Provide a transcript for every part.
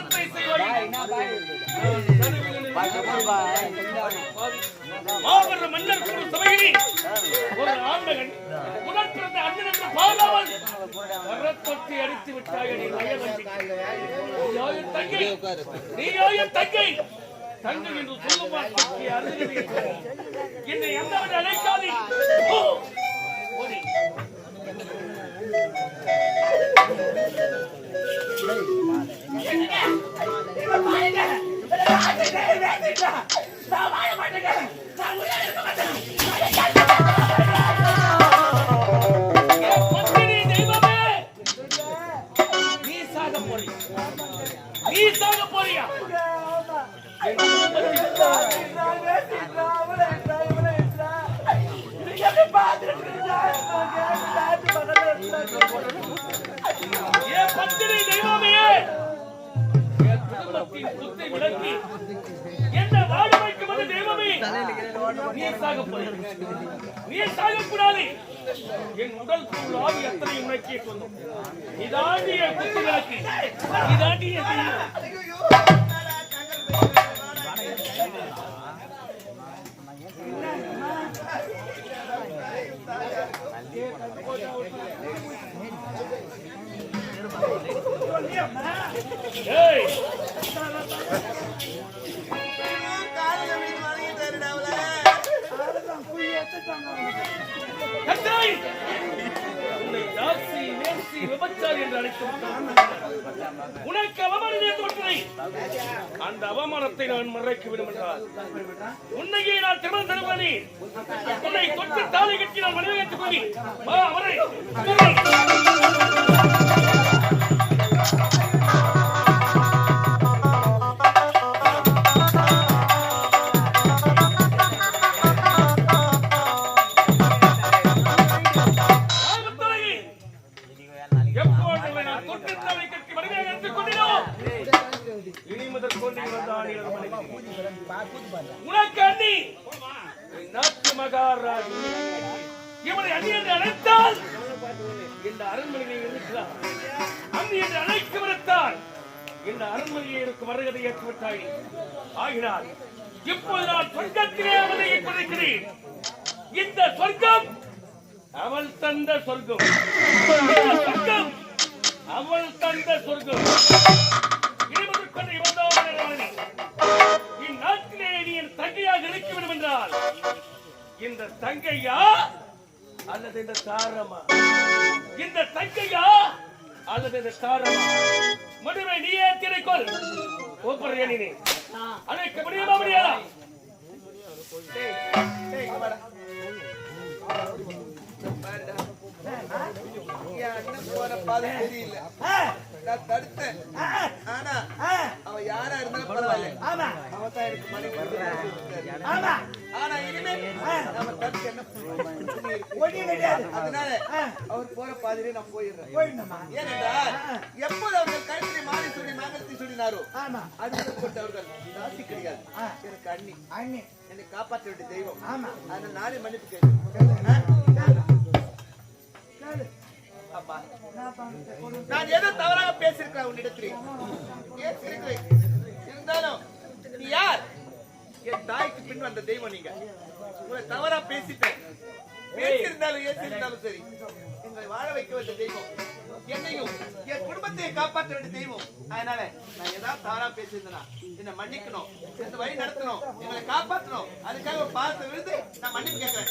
தவத்தை செய்வாய் மாவட்ட மன்னர் குரு சபையில் ஒரு ஆண்மகன் முதல் பிறந்த அண்ணன் என்று பாராமல் கரத்தொட்டி அடித்து விட்டாய். நீ தங்கை தங்கை என்று சொல்லுவார் என்னை எந்தவன் அழைக்காதே. நீ சாக போறியா? பத்திரை தெய்வமே என் குடும்பத்தின் சொத்தை விளக்கி என்ன வாழ வைக்கும் அந்த தெய்வமே நீ சாக போறியா? நீ சாகக்கூடாது. என் உடல் ஆவி எத்தனை உனக்கே சொந்தம். இதாண்டிய குத்து விளக்கு, இதாண்டிய விபச்சாரி என்று அழைக்கும் உனக்கு அவமானம் ஏற்பட்டதை அந்த அவமானத்தை நான் மறைக்க வேண்டும் என்றால் உன்னையே நான் திருமணம் தருவனே. உன்னை தொட்டு தாலி கட்டி நான் மனைவி ஏற்றுக் கொள்வி. அவரை உனக்கு அண்ணி நாட்டு மகாராஜ் இவனை அண்ணி என்று அழைத்தால் இந்த அரண்மனையை இருக்கிறார். அண்ணி என்று அழைக்க வரத்தால் இந்த அரண்மனையை இருக்கும் மரகதை ஏற்றுவிட்டாய். ஆகினால் இப்போது நான் சொர்க்கத்திலே அவனை கொடுக்கிறேன். இந்த சொர்க்கம் அவள் தந்த சொர்க்கம், சொர்க்கம் அவள் தந்த சொர்க்கம். இந்நாட்டிலே நீ என் தங்கையாக இருக்க வேண்டும் என்றால் இந்த தங்கையா அல்லது இந்த தாரமா? இந்த தங்கையா அல்லது இந்த தாரமா? முடிவை நீயே திரைக்கொள். ஒப்புறையா நீ அழைக்க முடியுமா? முடியாதா? நான் தடுத்தேன். ஆனா அவன் யாரா இருந்தாலும் பரவாயில்ல, அவன் தான் எனக்கு மணி. ஆனா இனிமே நம்ம தடுத்து என்ன அதனால அவர் போற பாதிலே நான் போயிடுறேன். ஏனென்றால் எப்போது அவர்கள் கழுத்தை மாறி சொல்லி மாங்கத்தை சொல்லினாரோ அது கொண்டவர்கள் ராசி கிடையாது. எனக்கு அண்ணி என்னை காப்பாற்ற வேண்டிய தெய்வம். அதனால நானே மன்னிப்பு கேட்கிறேன். நான் ஏதோ தவறாக பேசியிருக்கிறேன் உன்னிடத்தில். இருந்தாலும் நீ யார்? என் தாய்க்கு பின் வந்த தெய்வம். நீங்க உங்களை தவறா பேசிட்டேன். பேசியிருந்தாலும் ஏற்றிருந்தாலும் சரி, எங்களை வாழ வைக்க வேண்டிய தெய்வம், என்னையும் என் குடும்பத்தை காப்பாற்ற வேண்டிய தெய்வம். அதனால நான் ஏதாவது தவறா பேசியிருந்தேன்னா என்னை மன்னிக்கணும், இந்த வழி நடத்தணும், எங்களை காப்பாற்றணும். அதுக்காக ஒரு பாதத்தை விழுந்து நான் மன்னிப்பு கேட்கிறேன்.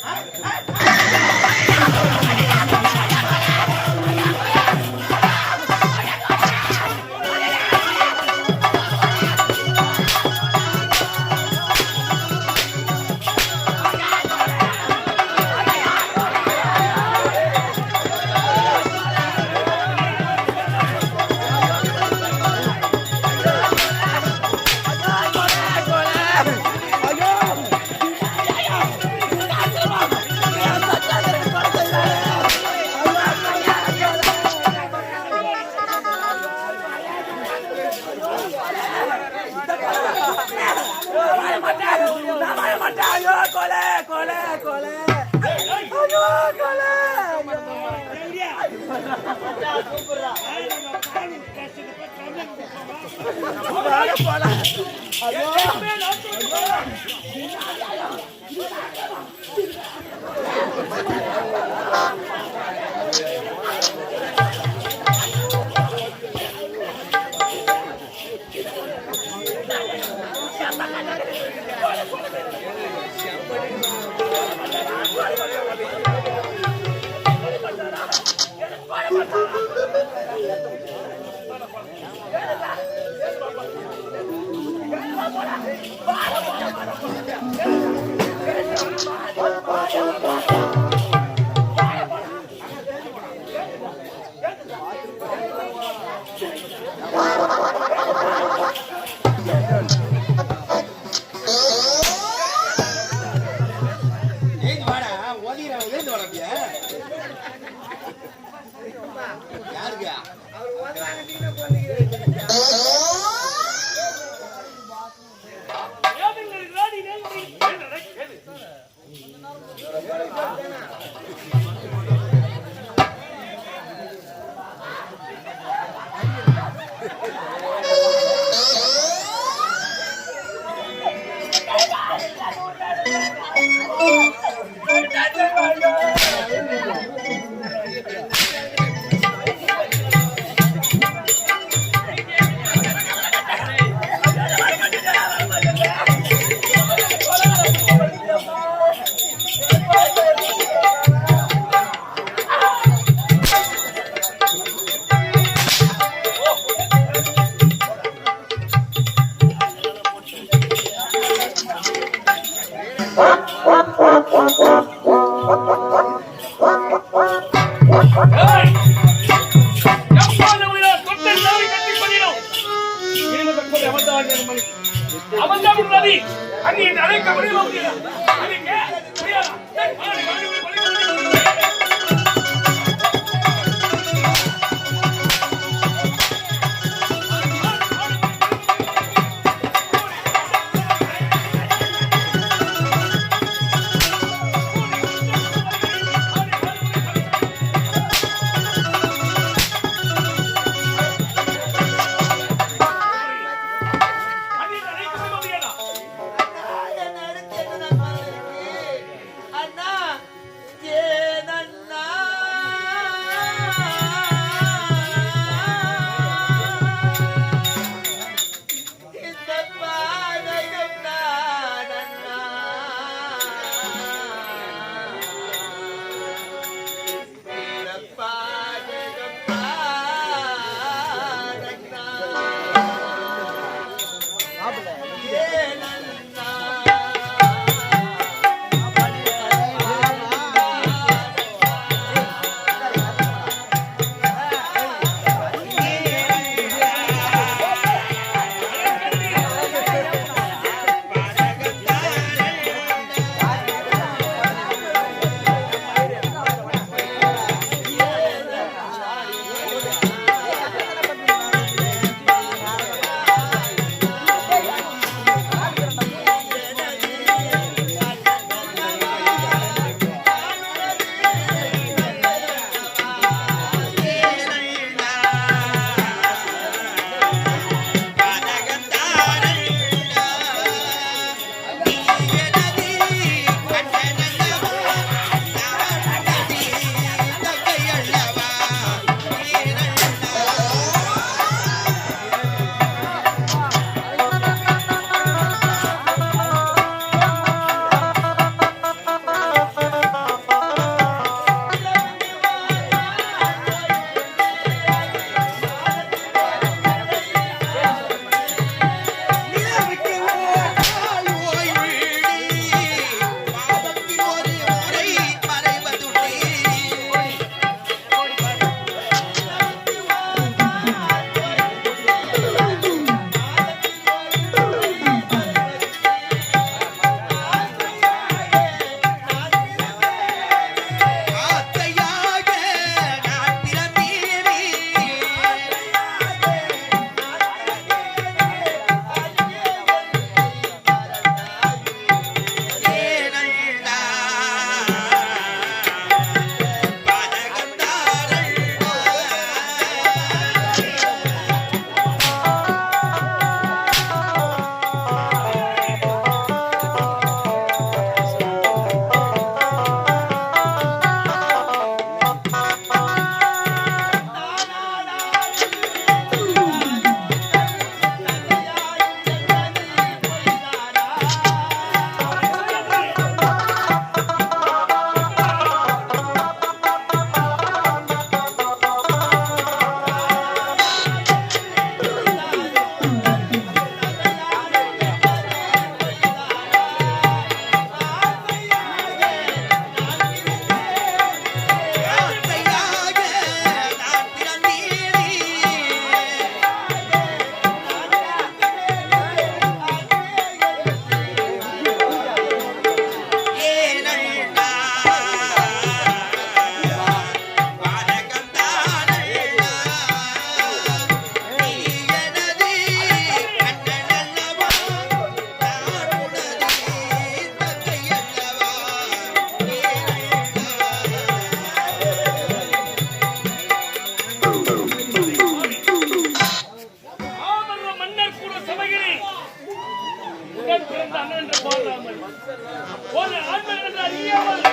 அறியாமல்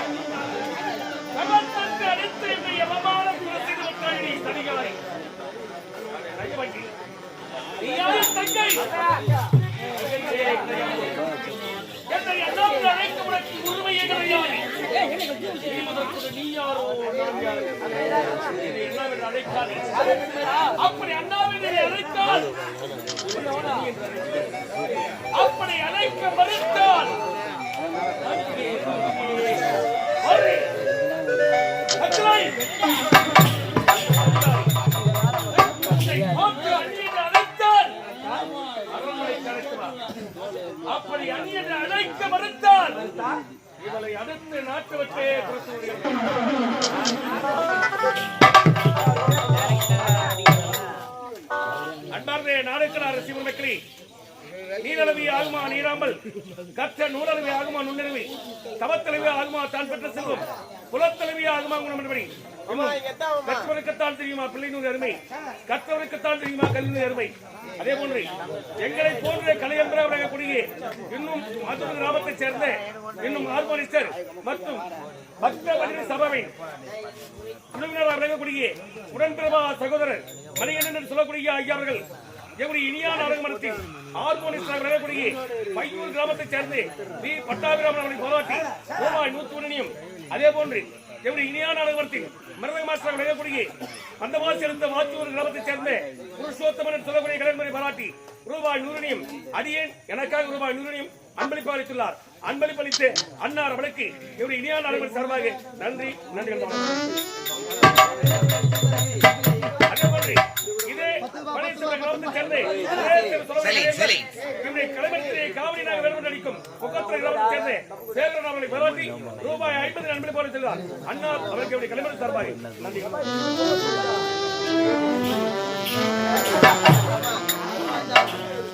கவர்ந்தற்கு அடித்து இந்த யமமான குலத்தில் விட்டாய் நீ தனிகாரி. நீ யாரு தங்கை? என்னை எண்ணாமல் அழைக்க உனக்கு உரிமையே கிடையாது. நீ யாரோ நான் யாரோ அண்ணாவென்று அழைக்காதே. அப்படி அண்ணாவென்று அழைத்தால், அப்படி அழைக்க மறுத்தால் அப்படி அந்நியனை அழைக்க மறுத்தால் இவளை அடுத்து நாட்டு வச்சே அன்பார்ந்தே நாடுக்கிறார் சிவமக்களி. நீரளவி ஆகுமா நீராம்பல், கற்ற நூலளவி ஆகுமா நுண்ணறிவி, தவத்தளவி ஆகுமா தான் பெற்ற செல்வம், புலத்தளவி ஆகுமா குணமன்படி. கற்றவருக்குத்தான் தெரியுமா பிள்ளை நூறு அருமை, கற்றவருக்குத்தான் தெரியுமா கல்வி நூறு அருமை. அதே போன்று எங்களை போன்ற கலையந்திர வழங்கக்கூடிய இன்னும் மதுரை கிராமத்தைச் சேர்ந்த இன்னும் ஹார்மோனிஸ்டர் மற்றும் பக்த வணிக சபை குழுவினராக விளங்கக்கூடிய உடன்பிரபா சகோதரர் மணிகண்டன் சொல்லக்கூடிய ஐயா அவர்கள் எப்படி இனியான அரங்கமனத்தில் ஹார்மோனிஸ்டராக விளங்கக்கூடிய பையூர் கிராமத்தைச் சேர்ந்து வி பட்டாபிராமன் அவர்களை போராட்டி ரூபாய் 101. அதே போன்று எப்படி இனியான அரங்கமனத்தில் மருதக மாஸ்டராக விளங்கக்கூடிய பந்தவாசி இருந்த வாத்தூர் கிராமத்தைச் சேர்ந்த புருஷோத்தமன் சொல்லக்கூடிய கலைஞரை பாராட்டி ரூபாய் 100. அடியேன் எனக்காக ரூபாய் 100 அன்பளிப்பு அளித்துள்ளார். அன்பளிப்பளித்து அன்னார் அவளுக்கு இவருடைய இனியான அரங்கமன் சார்பாக நன்றி நன்றி. அதே போன்று இதே கிராமத்தைச் சேர்ந்த கலைமத்திலே காவடியாக வேறுபட்டு அளிக்கும் முகத்துறை கிராமத்தைச் சேர்ந்த சேகரன் அவர்களை பாராட்டி ரூபாய் 50 அன்பளிப்பு அளித்துள்ளார். அன்னார் அவருக்கு கலைமன் சார்பாக நன்றி.